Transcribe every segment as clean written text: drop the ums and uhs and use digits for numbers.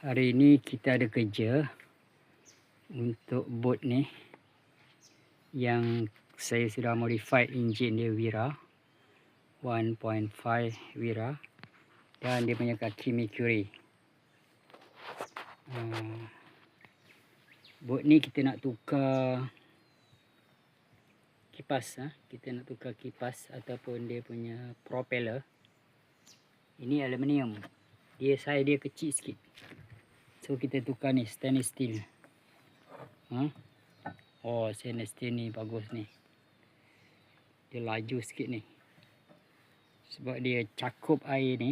Hari ni kita ada kerja untuk bot ni yang saya sudah modify enjin dia Wira 1.5 Wira dan dia punya kaki Mercury. Bot ni kita nak tukar kipas, kita nak tukar kipas ataupun dia punya propeller. Ini aluminium, dia saiz dia kecil sikit, so kita tukar ni stainless steel. Oh, stainless steel ni bagus ni, dia laju sikit ni sebab dia cakup air ni.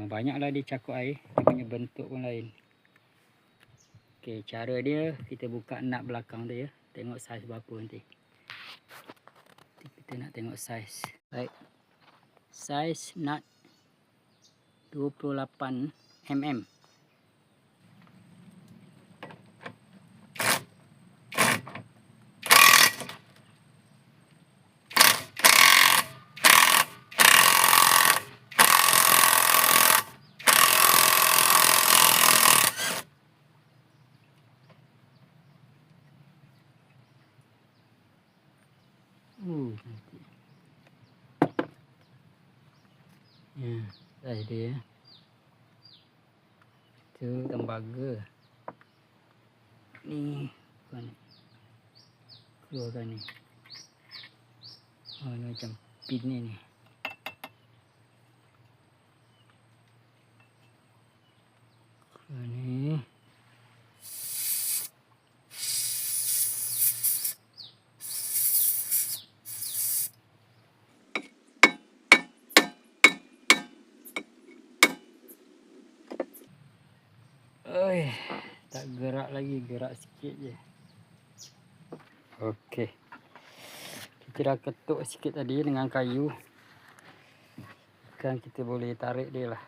Banyaklah dia cakup air, dia punya bentuk pun lain. Ok, cara dia kita buka nut belakang tu ya, tengok saiz berapa nanti. Kita nak tengok saiz. Baik, saiz nut 28 mm. Ya, saiz dia. Itu tembaga. Ni bukan ni. Keluarkan ni. Oh, ni macam pin ni. Keluar ni. Tak gerak lagi, gerak sikit je. Okey, kita dah ketuk sikit tadi dengan kayu. Kan kita boleh tarik dia lah.